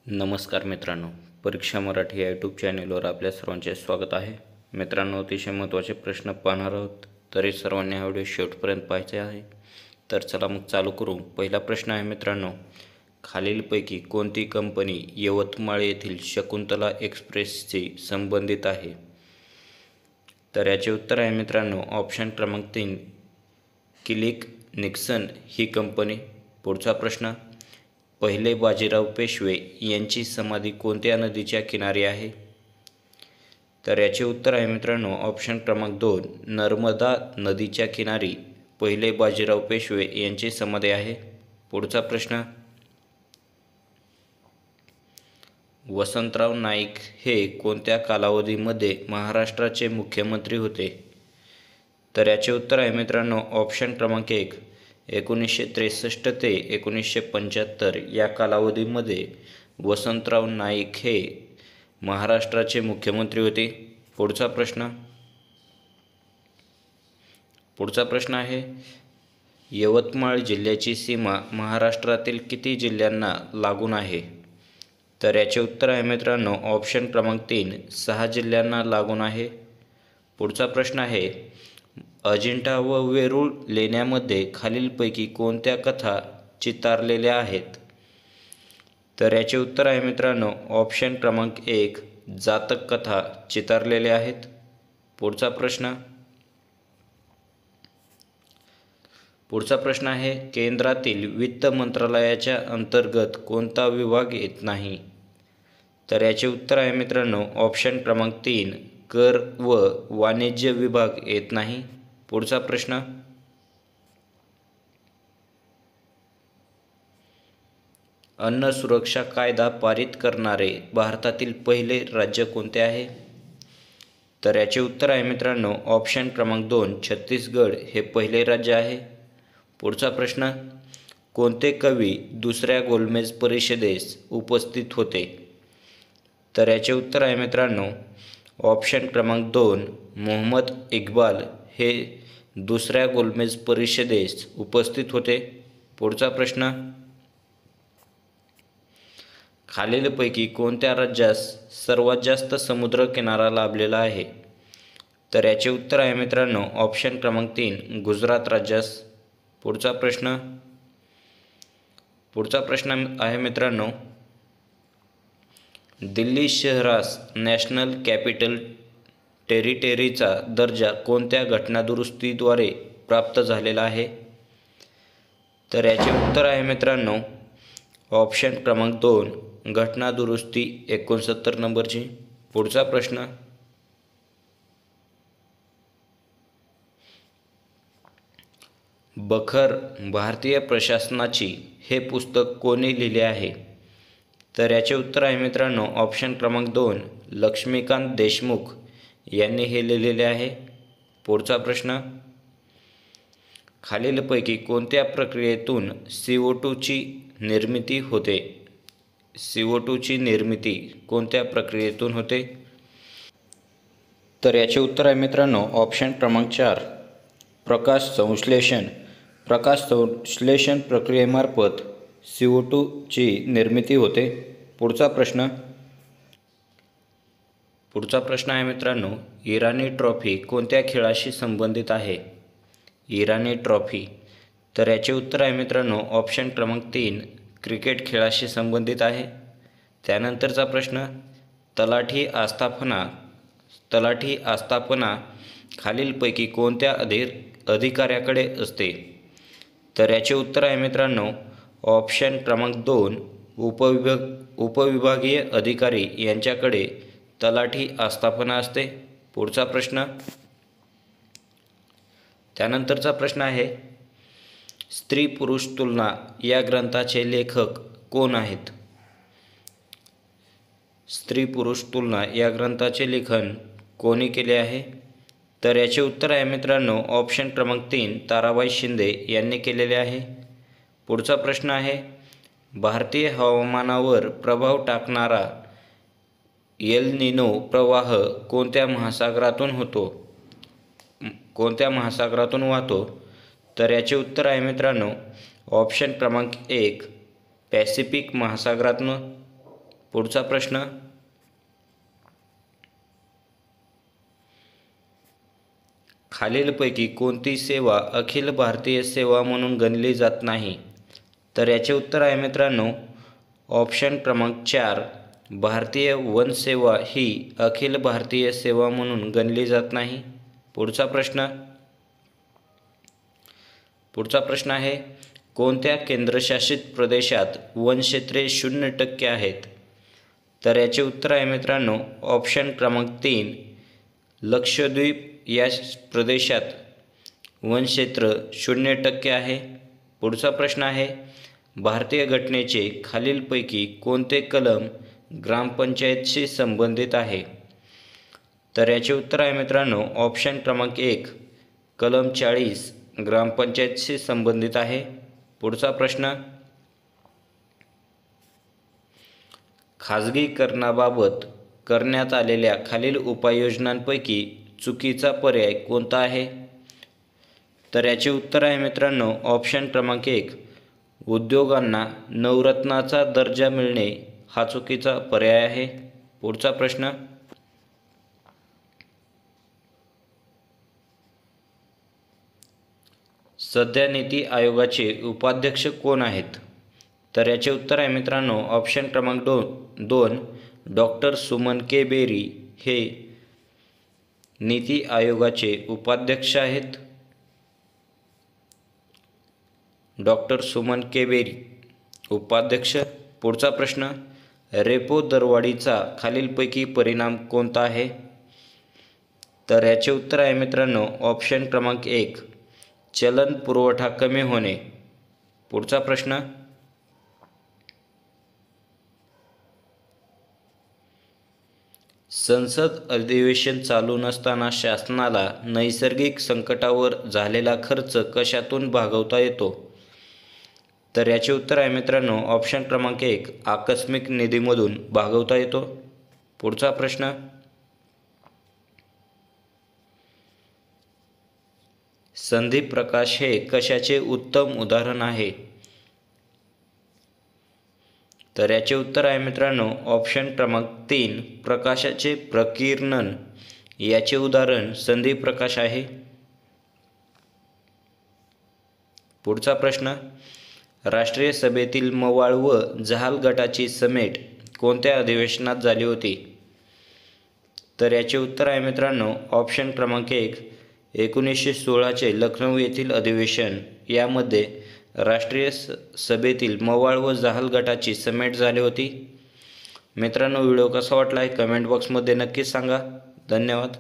नमस्कार मित्रांनो, परीक्षा मराठी या यूट्यूब चॅनेलवर आपल्या सर्वांचे स्वागत आहे. मित्रांनो, अतिशय महत्त्वाचे प्रश्न पाहणार आहोत, तरी सर्वांनी हा व्हिडिओ शेवटपर्यंत पाहायचे आहे. तर चला मग चालू करू. पहिला प्रश्न आहे मित्रांनो, खालीलपैकी कोणती कंपनी यवतमाळ येथील शकुंतला एक्सप्रेसशी संबंधित आहे? तर याचे उत्तर आहे मित्रांनो ऑप्शन क्रमांक 3 किलिक निक्सन ही कंपनी. पुढचा प्रश्न, पहिले बाजीराव पेशवे यांची समाधी कोणत्या नदीच्या किनारी आहे? तर याचे उत्तर आहे मित्रांनो ऑप्शन क्रमांक 2 नर्मदा नदीच्या किनारी पहिले बाजीराव पेशवे यांची समाधी आहे. पुढचा प्रश्न, वसंतराव नाईक हे कोणत्या कालावधीमध्ये महाराष्ट्राचे मुख्यमंत्री होते? तर याचे उत्तर आहे मित्रांनो ऑप्शन क्रमांक 1 1963 ते 1975 या कालावधीमध्ये वसंतराव नाईक हे महाराष्ट्राचे मुख्यमंत्री होते. पुढचा प्रश्न आहे, यवतमाळ जिल्ह्याची सीमा महाराष्ट्रातील किती जिल्ह्यांना लागून आहे? तर याचे उत्तर आहे मित्रांनो ऑप्शन क्रमांक 3 6 जिल्ह्यांना लागून आहे. पुढचा प्रश्न आहे, अजिंठा व वेरूळ लेण्यामध्ये खालीलपैकी कोणत्या कथा चितारलेल्या आहेत? तर याचे उत्तर आहे मित्रांनो ऑप्शन क्रमांक 1 जातक कथा चितारलेल्या आहेत. पुढचा प्रश्न आहे, केंद्रातील वित्त मंत्रालयाच्या अंतर्गत कोणता विभाग येत नाही? तर याचे उत्तर आहे मित्रांनो ऑप्शन क्रमांक 3 कर व वाणिज्य विभाग येत नाही. पुढचा प्रश्न, अन्न सुरक्षा कायदा पारित करणारे भारतातील पहिले राज्य कोणते आहे? तर याचे उत्तर आहे मित्रांनो ऑप्शन क्रमांक 2 छत्तीसगड हे पहिले राज्य आहे. पुढचा प्रश्न, कोणते कवी दुसऱ्या गोलमेज परिषदेस उपस्थित होते? तर याचे उत्तर आहे मित्रांनो ऑप्शन क्रमांक 2 मोहम्मद इक्बाल हे दुसऱ्या गोलमेज परिषदेस उपस्थित होते. पुढचा प्रश्न, खालीलपैकी कोणत्या राज्यास सर्वात जास्त समुद्र किनारा लाभलेला आहे? तर याचे उत्तर आहे मित्रांनो ऑप्शन क्रमांक 3 गुजरात राज्यास. पुढचा प्रश्न आहे मित्रांनो, दिल्ली शहरास नॅशनल कॅपिटल टेरिटरीचा दर्जा कोणत्या घटनादुरुस्तीद्वारे प्राप्त झालेला आहे? तर याचे उत्तर आहे मित्रांनो ऑप्शन क्रमांक 2 घटनादुरुस्ती 69 नंबरची. पुढचा प्रश्न, बखर भारतीय प्रशासनाची हे पुस्तक कोणी लिहिले आहे? तर याचे उत्तर आहे मित्रांनो ऑप्शन क्रमांक 2 लक्ष्मीकांत देशमुख यांनी हे लिहिलेले आहे. पुढचा प्रश्न, खालीलपैकी कोणत्या प्रक्रियेतून CO2 ची निर्मिती होते? CO2 ची निर्मिती कोणत्या प्रक्रियेतून होते? तर याचे उत्तर आहे मित्रांनो ऑप्शन क्रमांक 4 प्रकाश संश्लेषण प्रक्रियेमार्फत CO2 ची निर्मिती होते. पुढचा प्रश्न आहे मित्रांनो, इराणी ट्रॉफी कोणत्या खेळाशी संबंधित आहे? इराणी ट्रॉफी, तर याचे उत्तर आहे मित्रांनो ऑप्शन क्रमांक 3 क्रिकेट खेळाशी संबंधित आहे. त्यानंतरचा प्रश्न, तलाठी आस्थापना खालीलपैकी कोणत्या अधिकाऱ्याकडे असते? तर याचे उत्तर आहे मित्रांनो ऑप्शन क्रमांक 2 उपविभागीय अधिकारी यांच्याकडे तलाठी आस्थापना असते. त्यानंतरचा प्रश्न आहे, स्त्री पुरुष तुलना या ग्रंथाचे लेखक कोण आहेत? स्त्री पुरुष तुलना या ग्रंथाचे लेखन कोणी केले आहे? तर याचे उत्तर आहे मित्रांनो ऑप्शन क्रमांक 3 ताराबाई शिंदे यांनी केलेले आहे. पुढचा प्रश्न आहे, भारतीय हवामानावर प्रभाव टाकणारा एल निनो प्रवाह कोणत्या महासागरातून वाहतो? तर याचे उत्तर आहे मित्रांनो ऑप्शन क्रमांक 1 पॅसिफिक महासागरातून. पुढचा प्रश्न, खालीलपैकी कोणती सेवा अखिल भारतीय सेवा म्हणून गणली जात नाही? तर याचे उत्तर आहे मित्रांनो ऑप्शन क्रमांक 4, भारतीय वन सेवा ही अखिल भारतीय सेवा म्हणून गणली जात नाही. पुढचा प्रश्न आहे, कोणत्या केंद्रशासित प्रदेशात वनक्षेत्रे 0% आहेत? तर याचे उत्तर आहे मित्रांनो ऑप्शन क्रमांक 3, लक्षद्वीप या प्रदेशात वनक्षेत्र 0% आहे. पुढचा प्रश्न आहे, भारतीय घटनेचे खालीलपैकी कोणते कलम ग्रामपंचायतशी संबंधित आहे? तर याचे उत्तर आहे मित्रांनो ऑप्शन क्रमांक 1, कलम 40 ग्रामपंचायतशी संबंधित आहे. पुढचा प्रश्न, खाजगीकरणाबाबत करण्यात आलेल्या खालील उपाययोजनांपैकी चुकीचा पर्याय कोणता आहे? तर याचे उत्तर आहे मित्रांनो ऑप्शन क्रमांक 1, उद्योगांना नवरत्नाचा दर्जा मिळणे हा चुकीचा पर्याय आहे. पुढचा प्रश्न, सध्या नीती आयोगाचे उपाध्यक्ष कोण आहेत? तर याचे उत्तर आहे मित्रांनो ऑप्शन क्रमांक 2, डॉक्टर सुमन के बेरी हे नीती आयोगाचे उपाध्यक्ष आहेत. डॉक्टर सुमन के बेरी उपाध्यक्ष. पुढचा प्रश्न, रेपो दरवाढीचा खालीलपैकी परिणाम कोणता आहे? तर याचे उत्तर आहे मित्रांनो ऑप्शन क्रमांक 1, चलन पुरवठा कमी होणे. पुढचा प्रश्न, संसद अधिवेशन चालू नसताना शासनाला नैसर्गिक संकटावर झालेला खर्च कशातून भागवता येतो? तर याचे उत्तर आहे मित्रांनो ऑप्शन क्रमांक 1, आकस्मिक निधीमधून भागवता येतो. पुढचा प्रश्न, संधी प्रकाश हे कशाचे उत्तम उदाहरण आहे? तर याचे उत्तर आहे मित्रांनो ऑप्शन क्रमांक 3, प्रकाशाचे प्रकीर्णन याचे उदाहरण संधी प्रकाश आहे. पुढचा प्रश्न, राष्ट्रीय सभेतील मवाळ व जहाल गटाची समेट कोणत्या अधिवेशनात झाली होती? तर याचे उत्तर आहे मित्रांनो ऑप्शन क्रमांक 1, 1916चे लखनौ येथील अधिवेशन. यामध्ये राष्ट्रीय सभेतील मवाळ व जहाल गटाची समेट झाली होती. मित्रांनो व्हिडिओ कसा वाटला आहे कमेंट बॉक्समध्ये नक्कीच सांगा. धन्यवाद.